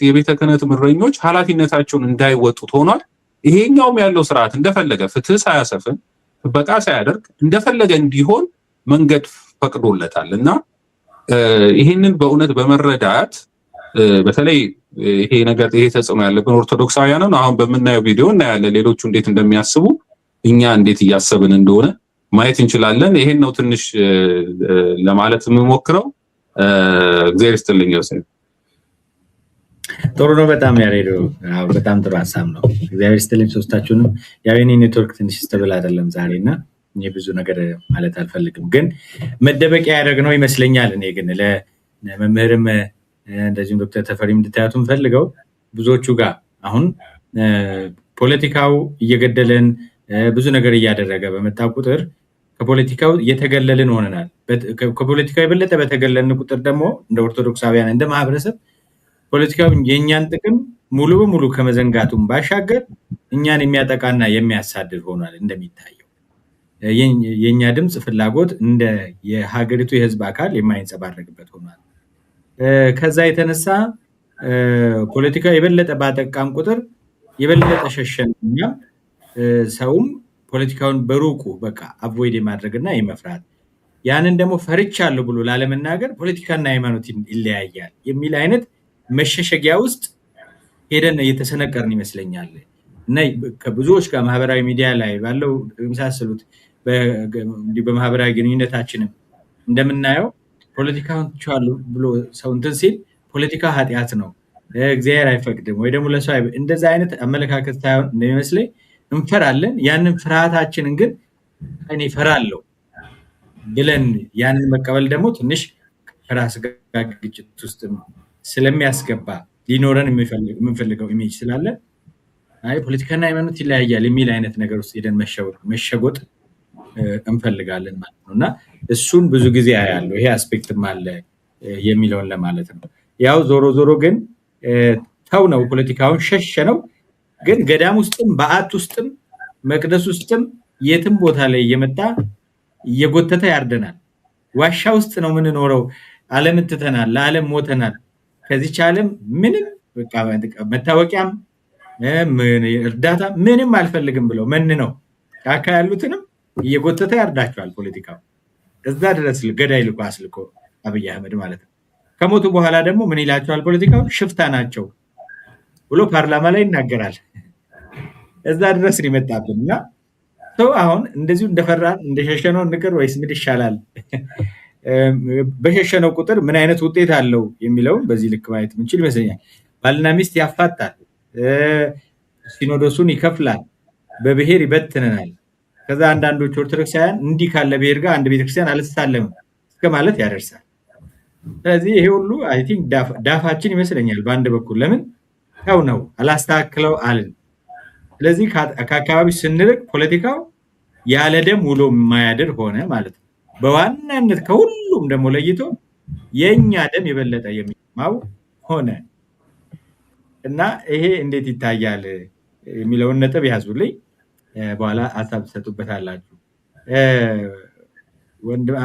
S2: የቤተ ክህነት እረኞች ኃላፊነታቸውን እንዳይወጡት ሆኗል። ይሄኛውም ያለው ስርዓት እንደፈለገ ፍትህ ሳያሰፍን ጥበቃ ሳያደርግ እንደፈለገ እንዲሆን መንገድ ፈቅዶለታል እና ይሄንን በእውነት በመረዳት በተለይ ይሄ ነገር ይሄ ተጽዕኖ ያለብን ኦርቶዶክሳውያንን አሁን በምናየው ቪዲዮ እናያለን። ሌሎቹ እንዴት እንደሚያስቡ እኛ እንዴት እያሰብን እንደሆነ ማየት እንችላለን። ይሄን ነው ትንሽ ለማለት የምሞክረው። እግዚአብሔር ይስጥልኝ።
S4: ጥሩ ነው። በጣም ያሬዶ በጣም ጥሩ ሀሳብ ነው። እግዚአብሔር ይስጥልኝ ሶስታችሁንም። ያው የኔ ኔትወርክ ትንሽ ስተብል አይደለም ዛሬና እኔ ብዙ ነገር ማለት አልፈልግም፣ ግን መደበቂያ ያደረግነው ይመስለኛል። እኔ ግን ለመምህርም እንደዚሁም ዶክተር ተፈሪም እንድታያቱም ፈልገው ብዙዎቹ ጋር አሁን ፖለቲካው እየገደለን ብዙ ነገር እያደረገ በመጣ ቁጥር ከፖለቲካው እየተገለልን ሆነናል። ከፖለቲካው የበለጠ በተገለልን ቁጥር ደግሞ እንደ ኦርቶዶክሳውያን እንደ ማህበረሰብ ፖለቲካው የእኛን ጥቅም ሙሉ በሙሉ ከመዘንጋቱም ባሻገር እኛን የሚያጠቃና የሚያሳድድ ሆኗል። እንደሚታየው የእኛ ድምፅ ፍላጎት እንደ የሀገሪቱ የህዝብ አካል የማይንጸባረቅበት ሆኗል። ከዛ የተነሳ ፖለቲካ የበለጠ ባጠቃም ቁጥር የበለጠ ሸሸን። ሰውም ፖለቲካውን በሩቁ በቃ አቮይድ የማድረግና የመፍራት ያንን ደግሞ ፈርቻለሁ ብሎ ላለመናገር ፖለቲካና ሃይማኖት ይለያያል የሚል አይነት መሸሸጊያ ውስጥ ሄደን እየተሰነቀርን ይመስለኛል። እና ከብዙዎች ጋር ማህበራዊ ሚዲያ ላይ ባለው የመሳሰሉት በማህበራዊ ግንኙነታችንም እንደምናየው ፖለቲካውን ቻሉ ብሎ ሰው እንትን ሲል ፖለቲካ ኃጢአት ነው እግዚአብሔር አይፈቅድም ወይ ደግሞ ለሰው እንደዛ አይነት አመለካከት ሳይሆን እንደሚመስለኝ እንፈራለን። ያንን ፍርሃታችንን ግን እኔ እፈራለሁ ብለን ያንን መቀበል ደግሞ ትንሽ ከራስ ጋር ግጭት ውስጥ ስለሚያስገባ ሊኖረን የምንፈልገው ኢሜጅ ስላለ አይ ፖለቲካና ሃይማኖት ይለያያል የሚል አይነት ነገር ውስጥ ሄደን መሸጎጥ እንፈልጋለን ማለት ነው። እና እሱን ብዙ ጊዜ ያያለው ይሄ አስፔክትም አለ የሚለውን ለማለት ነው። ያው ዞሮ ግን ተው ነው ፖለቲካውን ሸሸ ነው። ግን ገዳም ውስጥም በዓት ውስጥም መቅደስ ውስጥም የትም ቦታ ላይ እየመጣ እየጎተተ ያርደናል። ዋሻ ውስጥ ነው የምንኖረው። ዓለምን ትተናል፣ ለዓለም ሞተናል። ከዚች ዓለም ምንም በቃ መታወቂያም እርዳታ ምንም አልፈልግም ብለው ምን ነው ጫካ ያሉትንም እየጎተተ ያርዳቸዋል ፖለቲካው። እዛ ድረስ ገዳይ ልኮ አስልኮ አብይ አህመድ ማለት ነው። ከሞቱ በኋላ ደግሞ ምን ይላቸዋል? ፖለቲካው ሽፍታ ናቸው ብሎ ፓርላማ ላይ ይናገራል። እዛ ድረስ ይመጣብን እና ሰው አሁን እንደዚሁ እንደፈራን እንደሸሸነው እንቅር ወይስ ምን ይሻላል? በሸሸነው ቁጥር ምን አይነት ውጤት አለው የሚለውን በዚህ ልክ ማየት ምንችል ይመስለኛል። ባልና ሚስት ያፋታል፣ ሲኖዶሱን ይከፍላል፣ በብሔር ይበትነናል። ከዛ አንዳንዶች ኦርቶዶክሳውያን እንዲህ ካለ ብሔር ጋር አንድ ቤተክርስቲያን አልተሳለምም እስከ ማለት ያደርሳል። ስለዚህ ይሄ ሁሉ አይ ቲንክ ዳፋችን ይመስለኛል በአንድ በኩል ለምን ያው ነው አላስተካክለው አልን። ስለዚህ ከአካባቢ ስንርቅ ፖለቲካው ያለ ደም ውሎ የማያድር ሆነ ማለት ነው። በዋናነት ከሁሉም ደግሞ ለይቶ የኛ ደም የበለጠ የሚማው ሆነ እና ይሄ እንዴት ይታያል የሚለውን ነጥብ ያዙልኝ። በኋላ ሀሳብ ትሰጡበታላችሁ።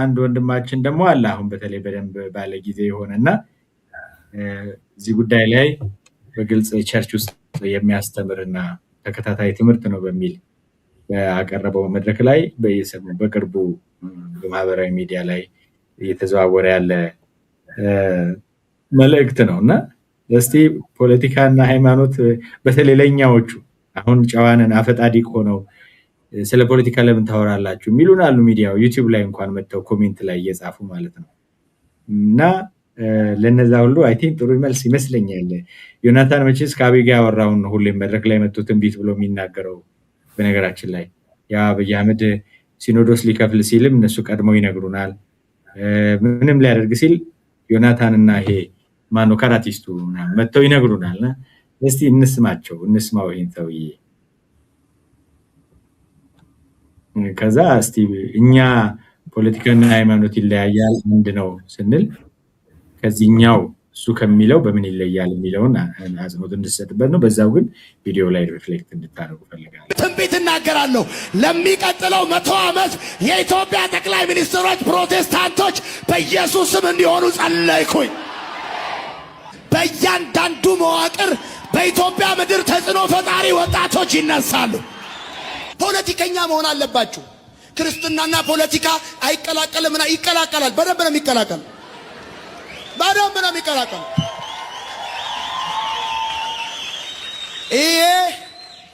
S4: አንድ ወንድማችን ደግሞ አለ አሁን በተለይ በደንብ ባለ ጊዜ የሆነና እዚህ ጉዳይ ላይ በግልጽ ቸርች ውስጥ የሚያስተምርና ተከታታይ ትምህርት ነው በሚል ያቀረበው መድረክ ላይ በቅርቡ በማህበራዊ ሚዲያ ላይ እየተዘዋወረ ያለ መልእክት ነው እና እስቲ ፖለቲካና ሃይማኖት በተለይ ለኛዎቹ አሁን ጨዋነን አፈጣዲቅ ሆነው ስለ ፖለቲካ ለምን ታወራላችሁ የሚሉን አሉ። ሚዲያው ዩቲዩብ ላይ እንኳን መጥተው ኮሜንት ላይ እየጻፉ ማለት ነው። እና ለነዛ ሁሉ አይ ቲንክ ጥሩ መልስ ይመስለኛል። ዮናታን መቼስ ከአብይ ጋር ያወራውን ሁሌም መድረክ ላይ መጥቶ ትንቢት ብሎ የሚናገረው በነገራችን ላይ ያ አብይ አህመድ ሲኖዶስ ሊከፍል ሲልም እነሱ ቀድመው ይነግሩናል። ምንም ሊያደርግ ሲል ዮናታንና ይሄ ማኖ ካራቲስቱ መጥተው ይነግሩናል። እስቲ እንስማው ይሄን ሰውዬ። ከዛ እስቲ እኛ ፖለቲካና ሃይማኖት ይለያያል አንድ ነው ስንል ከዚህኛው እሱ ከሚለው በምን ይለያል የሚለውን አጽንኦት እንድትሰጥበት ነው። በዛው ግን ቪዲዮ ላይ ሪፍሌክት እንድታደርጉ ፈልጋለሁ።
S5: ትንቢት እናገራለሁ። ለሚቀጥለው 100 ዓመት የኢትዮጵያ ጠቅላይ ሚኒስትሮች ፕሮቴስታንቶች በኢየሱስ ስም እንዲሆኑ ጸለይኩኝ። በእያንዳንዱ መዋቅር በኢትዮጵያ ምድር ተጽዕኖ ፈጣሪ ወጣቶች ይነሳሉ። ፖለቲከኛ መሆን አለባችሁ። ክርስትናና ፖለቲካ አይቀላቀልም። ይቀላቀላል። በደንብ ነው የሚቀላቀል። ይሄ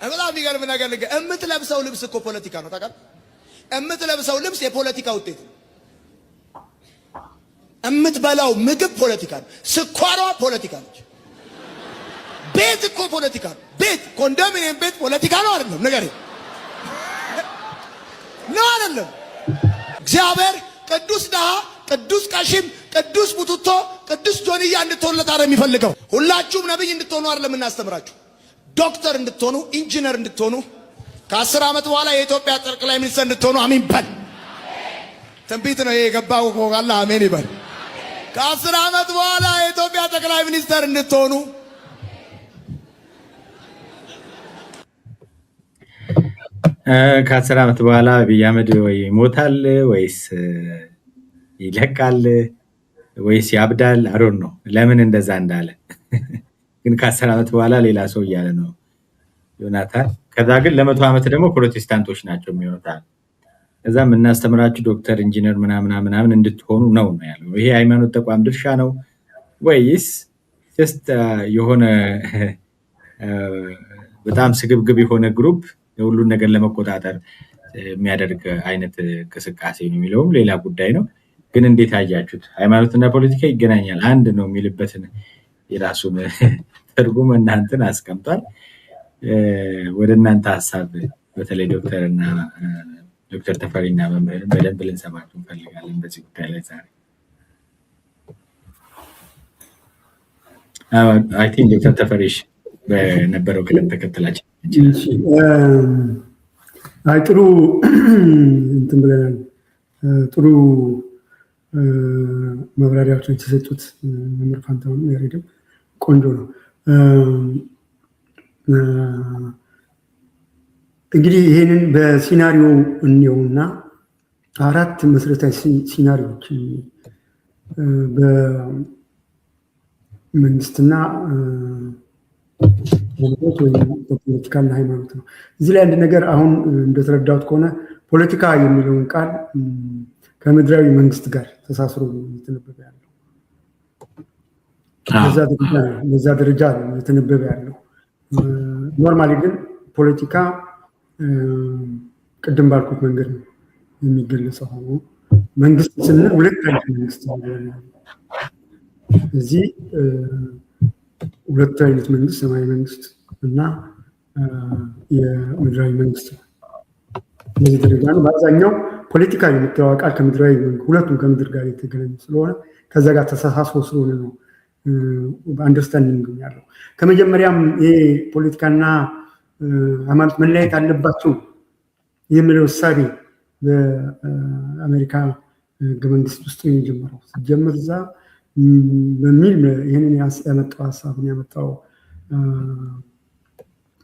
S5: በጣም የሚገርም ነገር ልንገርህ። የምትለብሰው ልብስ እኮ ፖለቲካ ነው ታውቃለህ። የምትለብሰው ልብስ የፖለቲካ ውጤት ነው። የምትበላው ምግብ ፖለቲካ ነው። ስኳሯ ፖለቲካ ነች። ቤት እኮ ፖለቲካ ነው። ቤት ኮንዶሚኒየም ቤት ፖለቲካ ነው አይደለም? ንገረኝ። ነው አይደለም? እግዚአብሔር ቅዱስ ድሃ፣ ቅዱስ ቀሽም፣ ቅዱስ ቡቱቶ፣ ቅዱስ ጆንያ እንድትሆኑለት አይደል የሚፈልገው? ሁላችሁም ነብይ እንድትሆኑ አይደለም የምናስተምራችሁ። ዶክተር እንድትሆኑ፣ ኢንጂነር እንድትሆኑ፣ ከ10 ዓመት በኋላ የኢትዮጵያ ጠቅላይ ሚኒስትር እንድትሆኑ አሜን በል። ትንቢት ነው የገባው ካለ አሜን ይበል። ከ10 ዓመት በኋላ የኢትዮጵያ ጠቅላይ ሚኒስትር እንድትሆኑ
S4: ከ10 ዓመት በኋላ አብይ አህመድ ወይ ይሞታል ወይስ ይለቃል ወይስ ያብዳል? አሮን ነው ለምን እንደዛ እንዳለ ግን ከ10 ዓመት በኋላ ሌላ ሰው እያለ ነው ዮናታን። ከዛ ግን ለ100 ዓመት ደግሞ ፕሮቴስታንቶች ናቸው የሚሆኑት። ከዛ የምናስተምራችሁ ዶክተር ኢንጂነር ምናምን እንድትሆኑ ነው ያለው። ይሄ ሃይማኖት ተቋም ድርሻ ነው ወይስ ጀስት የሆነ በጣም ስግብግብ የሆነ ግሩፕ ሁሉን ነገር ለመቆጣጠር የሚያደርግ አይነት እንቅስቃሴ ነው የሚለውም ሌላ ጉዳይ ነው። ግን እንዴት አያችሁት? ሃይማኖትና ፖለቲካ ይገናኛል አንድ ነው የሚልበትን የራሱን ትርጉም እናንተን አስቀምጧል። ወደ እናንተ ሀሳብ በተለይ ዶክተር ተፈሪና መምህር በደንብ ልንሰማችሁ እንፈልጋለን በዚህ ጉዳይ ላይ ዛሬ። አይ ቲንክ ዶክተር ተፈሪሽ በነበረው ቅደም ተከተላችን
S3: ጥሩ እንትን ብለናል። ጥሩ ማብራሪያዎችን የተሰጡት መምህር ፋንታሁን ያሬድም ቆንጆ ነው። እንግዲህ ይህንን በሲናሪዮ እንየውና 4 መሰረታዊ ሲናሪዎች በመንግስትና በፖለቲካና ሃይማኖት ነው። እዚህ ላይ አንድ ነገር አሁን እንደተረዳሁት ከሆነ ፖለቲካ የሚለውን ቃል ከምድራዊ መንግስት ጋር ተሳስሮ እየተነበበ ያለው በዛ ደረጃ ነው እየተነበበ ያለው። ኖርማሊ ግን ፖለቲካ ቅድም ባልኩት መንገድ ነው የሚገለጸው። ሆኖ መንግስት ስንል 2 አይነት መንግስት ነው። እዚህ 2 አይነት መንግስት፣ ሰማያዊ መንግስት እና የምድራዊ መንግስት ነው። በዚህ ደረጃ ነው። በአብዛኛው ፖለቲካ የምትለው ቃል ከምድራዊ ሁለቱም ከምድር ጋር የተገናኘ ስለሆነ ከዛ ጋር ተሳስሮ ስለሆነ ነው አንደርስታንዲንግ ያለው። ከመጀመሪያም ይሄ ፖለቲካና ሃይማኖት መለያየት አለባቸው የሚለው እሳቤ በአሜሪካ ህገ መንግስት ውስጥ ነው የጀመረው። ሲጀምር እዛ በሚል ይህንን ያመጣው ሀሳቡን ያመጣው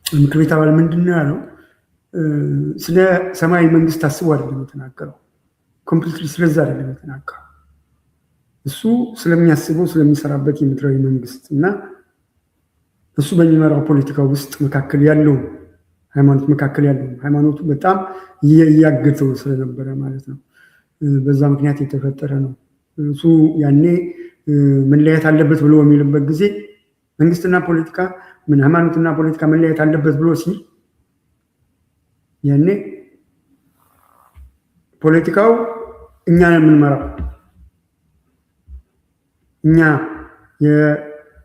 S3: ምክር ቤት አባል ምንድን ነው ያለው? ስለ ሰማያዊ መንግስት አስቦ አይደለም የተናገረው። ኮምፕሊትሊ ስለዛ አይደለም የተናገረው። እሱ ስለሚያስበው ስለሚሰራበት የምድራዊ መንግስት እና እሱ በሚመራው ፖለቲካ ውስጥ መካከል ያለው ሃይማኖት መካከል ያለው ሃይማኖቱ በጣም እያገተው ስለነበረ ማለት ነው። በዛ ምክንያት የተፈጠረ ነው። እሱ ያኔ መለያየት አለበት ብሎ የሚልበት ጊዜ መንግስትና ፖለቲካ ሃይማኖትና ፖለቲካ መለያየት አለበት ብሎ ሲል ያኔ ፖለቲካው እኛ የምንመራው እኛ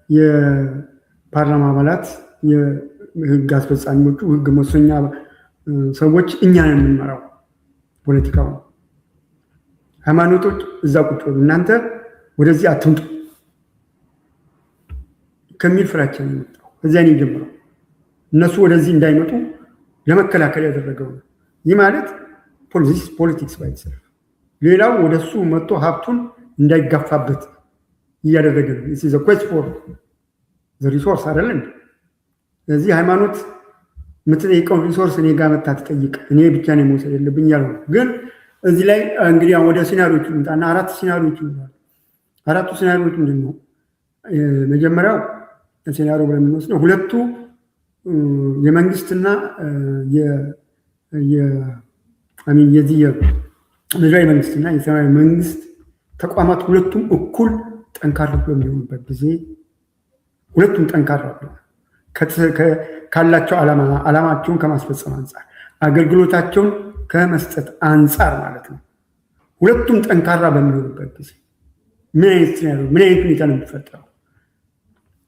S3: የፓርላማ አባላት የህግ አስፈጻሚዎቹ ህግ መወሰኛ ሰዎች እኛ የምንመራው ፖለቲካው። ሃይማኖቶች እዛ ቁጭ ብለው እናንተ ወደዚህ አትምጡ ከሚል ፍራቻ ነው የመጣው። እዚያ ነው የጀመረው። እነሱ ወደዚህ እንዳይመጡ ለመከላከል ያደረገው ነው። ይህ ማለት ፖለቲክስ ባይሰልፍ ሌላው ወደሱ መጥቶ ሀብቱን እንዳይጋፋበት እያደረገ ነው። እዚህ ዘ ፎር ዘ ሪሶርስ አይደለም። ስለዚህ ሃይማኖት የምትጠይቀውን ሪሶርስ እኔ ጋር መታ ትጠይቅ፣ እኔ ብቻ ነው መውሰድ የለብኝ ያለው። ግን እዚህ ላይ እንግዲህ ወደ ሲናሪዎቹ እንምጣና 4 ሲናሪዎች ይኖራሉ። 4ቱ ሲናሪዎች ምንድን ነው? መጀመሪያው ሲናሪዮ ብለን የምንወስደው 2ቱ የመንግስትና የዚህ የምድራዊ መንግስትና የሰማያዊ መንግስት ተቋማት ሁለቱም እኩል ጠንካራ በሚሆኑበት ጊዜ ሁለቱም ጠንካራ ካላቸው ዓላማቸውን ከማስፈጸም አንጻር አገልግሎታቸውን ከመስጠት አንጻር ማለት ነው። ሁለቱም ጠንካራ በሚሆኑበት ጊዜ ምን አይነት ሁኔታ ነው የሚፈጠረው?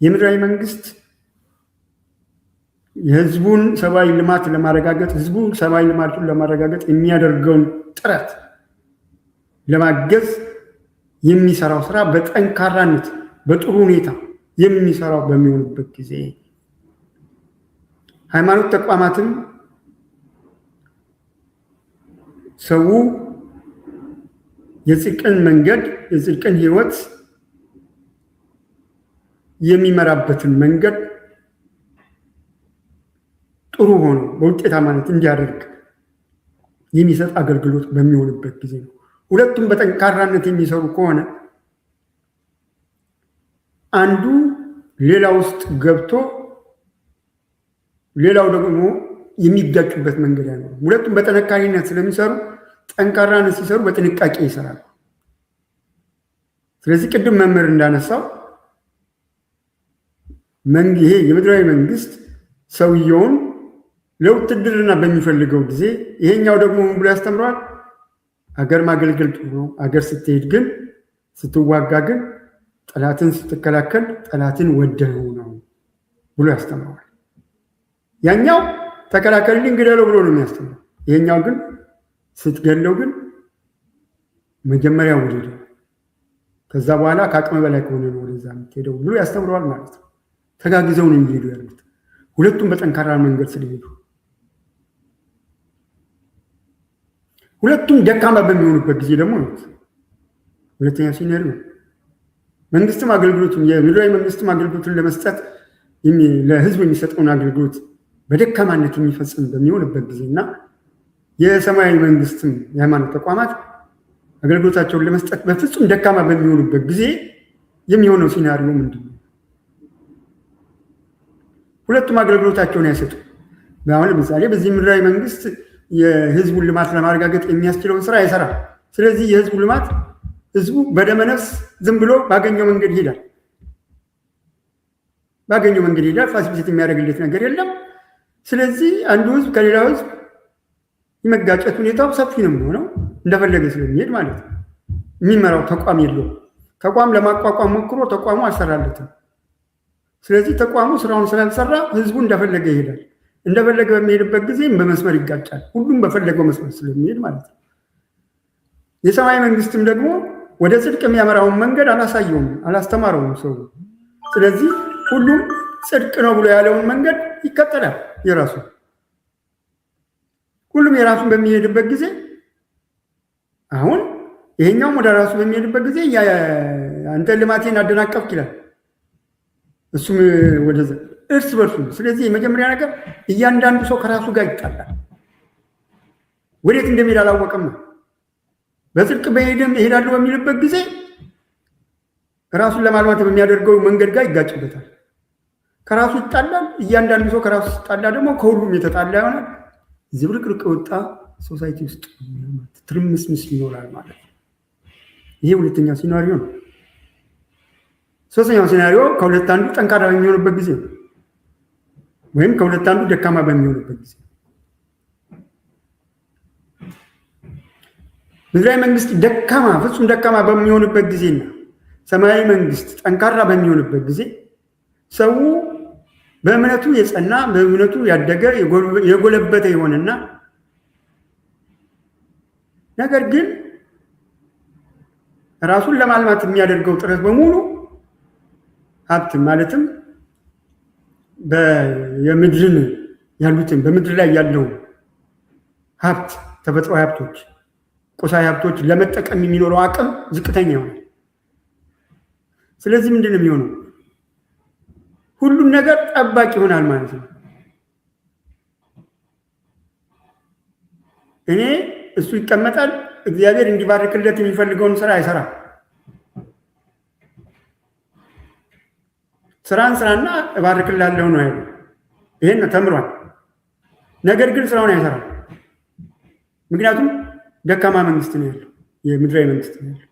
S3: የምድራዊ መንግስት የህዝቡን ሰብአዊ ልማት ለማረጋገጥ ህዝቡን ሰብአዊ ልማቱን ለማረጋገጥ የሚያደርገውን ጥረት ለማገዝ የሚሰራው ስራ በጠንካራነት በጥሩ ሁኔታ የሚሰራው በሚሆንበት ጊዜ ሃይማኖት ተቋማትም ሰው የጽድቅን መንገድ የጽድቅን ህይወት የሚመራበትን መንገድ ጥሩ ሆኖ በውጤታማነት እንዲያደርግ የሚሰጥ አገልግሎት በሚሆንበት ጊዜ ነው። ሁለቱም በጠንካራነት የሚሰሩ ከሆነ አንዱ ሌላ ውስጥ ገብቶ ሌላው ደግሞ የሚጋጩበት መንገድ አይኖርም። ሁለቱም በጥንካሬነት ስለሚሰሩ ጠንካራነት ሲሰሩ በጥንቃቄ ይሰራሉ። ስለዚህ ቅድም መምህር እንዳነሳው ይሄ የምድራዊ መንግስት ሰውየውን ለውትድርና በሚፈልገው ጊዜ ይሄኛው ደግሞ ምን ብሎ ያስተምረዋል? አገር ማገልገል ጥሩ ነው። አገር ስትሄድ ግን ስትዋጋ ግን ጠላትን ስትከላከል ጠላትን ወደኸው ነው ብሎ ያስተምረዋል። ያኛው ተከላከልልኝ ግደለው ብሎ ነው የሚያስተምረው። ይሄኛው ግን ስትገለው ግን መጀመሪያ ውደደው፣ ከዛ በኋላ ከአቅመ በላይ ከሆነ ነው ወደዛ የምትሄደው ብሎ ያስተምረዋል ማለት ነው። ተጋግዘው ነው የሚሄዱ ያሉት ሁለቱም በጠንካራ መንገድ ስለሄዱ። ሁለቱም ደካማ በሚሆኑበት ጊዜ ደግሞ ነው ሁለተኛ ሲናሪዮ መንግስትም አገልግሎቱን የምድራዊ መንግስትም አገልግሎቱን ለመስጠት ለህዝብ የሚሰጠውን አገልግሎት በደካማነት የሚፈጽም በሚሆንበት ጊዜና የሰማያዊ መንግስትም የሃይማኖት ተቋማት አገልግሎታቸውን ለመስጠት በፍጹም ደካማ በሚሆኑበት ጊዜ የሚሆነው ሲናሪዮ ምንድን ነው? ሁለቱም አገልግሎታቸውን አይሰጡ። አሁን ለምሳሌ በዚህ ምድራዊ መንግስት የህዝቡን ልማት ለማረጋገጥ የሚያስችለውን ስራ አይሰራም። ስለዚህ የህዝቡ ልማት ህዝቡ በደመነፍስ ዝም ብሎ ባገኘው መንገድ ይሄዳል። ፋሲሊቴት የሚያደርግለት ነገር የለም። ስለዚህ አንዱ ህዝብ ከሌላው ህዝብ የመጋጨት ሁኔታው ሰፊ ነው የሚሆነው፣ እንደፈለገ ስለሚሄድ ማለት ነው። የሚመራው ተቋም የለውም። ተቋም ለማቋቋም ሞክሮ ተቋሙ አልሰራለትም። ስለዚህ ተቋሙ ስራውን ስላልሰራ ህዝቡ እንደፈለገ ይሄዳል። እንደፈለገ በሚሄድበት ጊዜ በመስመር ይጋጫል። ሁሉም በፈለገው መስመር ስለሚሄድ ማለት ነው። የሰማይ መንግስትም ደግሞ ወደ ጽድቅ የሚያመራውን መንገድ አላሳየውም፣ አላስተማረውም ሰው። ስለዚህ ሁሉም ጽድቅ ነው ብሎ ያለውን መንገድ ይከተላል የራሱ። ሁሉም የራሱን በሚሄድበት ጊዜ አሁን ይሄኛውም ወደ ራሱ በሚሄድበት ጊዜ አንተ ልማቴን አደናቀፍክ ይላል፣ እሱም ወደዛ እርስ በርሱ። ስለዚህ የመጀመሪያ ነገር እያንዳንዱ ሰው ከራሱ ጋር ይጣላል። ወዴት እንደሚሄድ አላወቀም ነው። በጽድቅ እሄዳለሁ በሚልበት ጊዜ ራሱን ለማልማት በሚያደርገው መንገድ ጋር ይጋጭበታል። ከራሱ ይጣላል። እያንዳንዱ ሰው ከራሱ ሲጣላ ደግሞ ከሁሉም የተጣላ ይሆናል። ዝብርቅርቅ ወጣ ሶሳይቲ ውስጥ ትርምስምስ ይኖራል ማለት ነው። ይሄ ሁለተኛው ሲናሪዮ ነው። ሶስተኛው ሲናሪዮ ከሁለት አንዱ ጠንካራ በሚሆንበት ጊዜ ነው፣ ወይም ከሁለት አንዱ ደካማ በሚሆንበት ጊዜ። ምድራዊ መንግስት ደካማ ፍጹም ደካማ በሚሆንበት ጊዜና ሰማያዊ መንግስት ጠንካራ በሚሆንበት ጊዜ ሰው በእምነቱ የጸና በእምነቱ ያደገ የጎለበተ የሆነና ነገር ግን ራሱን ለማልማት የሚያደርገው ጥረት በሙሉ ሀብት ማለትም የምድርን ያሉትን በምድር ላይ ያለው ሀብት ተፈጥሯዊ ሀብቶች፣ ቁሳዊ ሀብቶች ለመጠቀም የሚኖረው አቅም ዝቅተኛ ይሆናል። ስለዚህ ምንድን ነው የሚሆነው? ሁሉም ነገር ጠባቂ ይሆናል ማለት ነው። እሱ ይቀመጣል፣ እግዚአብሔር እንዲባርክለት የሚፈልገውን ስራ አይሰራም። ስራና እባርክላለሁ ነው ያለው። ይሄን ተምሯል። ነገር ግን ስራውን አይሰራም። ምክንያቱም ደካማ መንግስት ነው ያለው፣ የምድራዊ መንግስት ነው ያለው።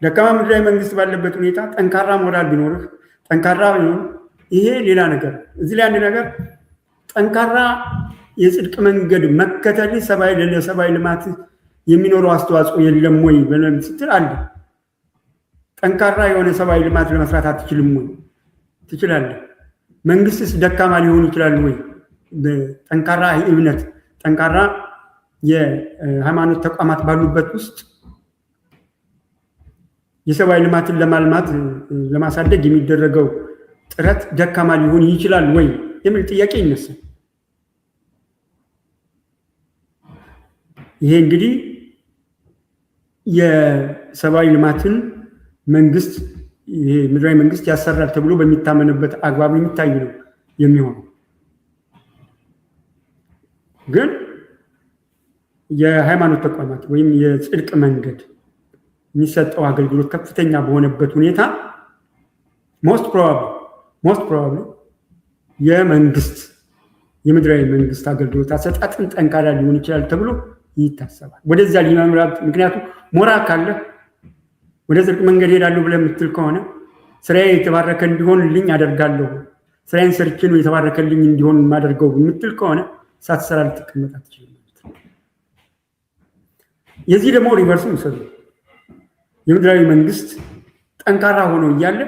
S3: ደካማ ምድራዊ መንግስት ባለበት ሁኔታ ጠንካራ ሞራል ቢኖርህ ጠንካራ ቢሆን ይሄ ሌላ ነገር። እዚህ ላይ አንድ ነገር ጠንካራ የጽድቅ መንገድ መከተል ለሰብአዊ ልማት የሚኖረው አስተዋጽኦ የለም ወይ ብለን ስትል አለ። ጠንካራ የሆነ ሰብአዊ ልማት ለመስራት አትችልም ወይ? ትችላለህ። መንግስትስ ደካማ ሊሆን ይችላል ወይ? ጠንካራ እምነት፣ ጠንካራ የሃይማኖት ተቋማት ባሉበት ውስጥ የሰብአዊ ልማትን ለማልማት ለማሳደግ የሚደረገው ጥረት ደካማ ሊሆን ይችላል ወይ የሚል ጥያቄ ይነሳል። ይሄ እንግዲህ የሰብአዊ ልማትን መንግስት ይሄ ምድራዊ መንግስት ያሰራል ተብሎ በሚታመንበት አግባብ የሚታይ ነው የሚሆነው። ግን የሃይማኖት ተቋማት ወይም የጽድቅ መንገድ የሚሰጠው አገልግሎት ከፍተኛ በሆነበት ሁኔታ ሞስት ፕሮባብሊ የመንግስት የምድራዊ መንግስት አገልግሎት አሰጣጥን ጠንካራ ሊሆን ይችላል ተብሎ ይታሰባል። ወደዛ ሊመምራት ምክንያቱም ሞራል ካለ ወደ ጽድቅ መንገድ ሄዳለሁ ብለህ የምትል ከሆነ ስራዬ የተባረከ እንዲሆንልኝ አደርጋለሁ፣ ስራዬን ሰርቼ ነው የተባረከልኝ እንዲሆን የማደርገው የምትል ከሆነ ሳትሰራ ልትቀመጥ አትችልም ማለት ነው። የዚህ ደግሞ ሪቨርሱ ውሰዱ። የምድራዊ መንግስት ጠንካራ ሆኖ እያለ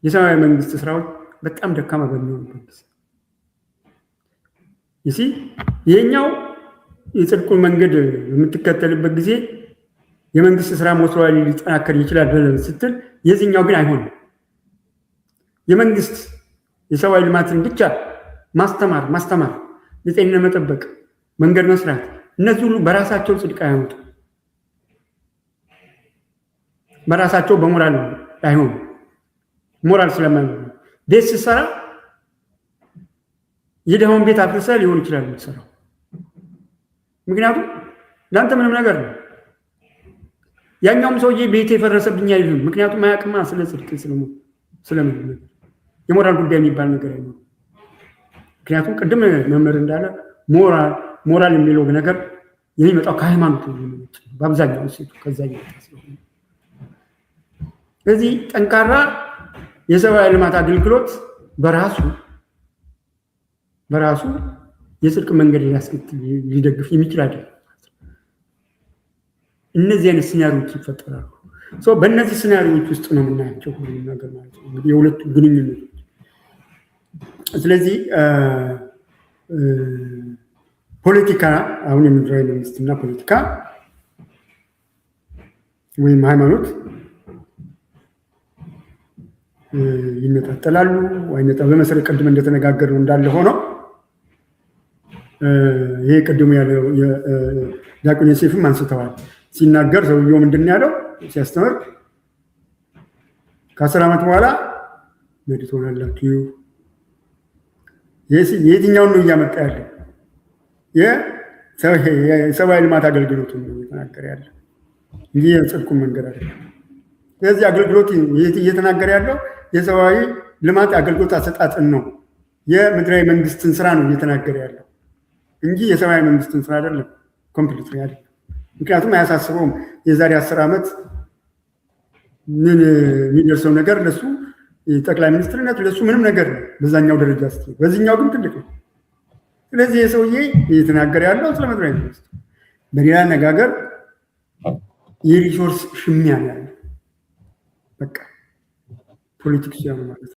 S3: የሰማያዊ መንግስት ስራዎች በጣም ደካማ በሚሆኑበት ይሄኛው የጽድቁን መንገድ የምትከተልበት ጊዜ የመንግስት ስራ ሞስዋሊ ሊጠናከር ይችላል ብለን ስትል የዚህኛው ግን አይሆንም። የመንግስት የሰብአዊ ልማትን ብቻ ማስተማር፣ የጤንነት መጠበቅ፣ መንገድ መስራት እነዚህ ሁሉ በራሳቸው ጽድቅ አያመጡ። በራሳቸው በሞራል አይሆኑ። ሞራል ስለማይሆኑ ቤት ስትሰራ የደሃውን ቤት አፍርሰህ ሊሆን ይችላል የምትሰራው። ምክንያቱም ለአንተ ምንም ነገር ነው። ያኛውም ሰውዬ ቤት የፈረሰብኝ አይልም። ምክንያቱም አያውቅማ ስለ ጽድቅ ስለምን ነገር የሞራል ጉዳይ የሚባል ነገር አይኖርም። ምክንያቱም ቅድም መምህር እንዳለ ሞራል የሚለው ነገር የሚመጣው ከሃይማኖት ነው። በአብዛኛው ሴቱ ከዛ ይመጣ ስለሆነ ስለዚህ ጠንካራ የሰብአዊ ልማት አገልግሎት በራሱ የጽድቅ መንገድ ሊደግፍ የሚችል አይደለም። እነዚህ አይነት ሲናሪዎች ይፈጠራሉ። በእነዚህ ሲናሪዎች ውስጥ ነው የምናያቸው ሁሉ ነገር ማለት ነው እንግዲህ የሁለቱ ግንኙነቶች። ስለዚህ ፖለቲካ አሁን የምድራዊ መንግስትና ፖለቲካ ወይም ሃይማኖት ይነጣጠላሉ አይነጣም። በመሰረት ቅድም እንደተነጋገርነው እንዳለ ሆኖ ይሄ ቅድሙ ያለው ዲያቆን ዮሴፍም አንስተዋል። ሲናገር ሰውየው ምንድን ያለው ሲያስተምር ከ10 ዓመት በኋላ መሪ ትሆናላችሁ። የትኛውን ነው እያመጣ ያለው? የሰብአዊ ልማት አገልግሎቱን ነው እየተናገረ ያለው እንጂ የጽድቁን መንገድ አይደለም። ስለዚህ አገልግሎት እየተናገረ ያለው የሰብአዊ ልማት አገልግሎት አሰጣጥን ነው፣ የምድራዊ መንግስትን ስራ ነው እየተናገረ ያለው እንጂ የሰብአዊ መንግስትን ስራ አይደለም። ኮምፕሊት አይደለም። ምክንያቱም አያሳስበውም። የዛሬ 10 ዓመት ምን የሚደርሰው ነገር ለሱ ጠቅላይ ሚኒስትርነት ለሱ ምንም ነገር ነው በዛኛው ደረጃ ስትል፣ በዚህኛው ግን ትልቅ ነው። ስለዚህ የሰውዬ እየተናገረ ያለው ስለ ምድራዊ መንግስት፣ በሌላ አነጋገር የሪሶርስ ሽሚያ ነው ያለው። በቃ ፖለቲክስ ያለው ማለት ነው።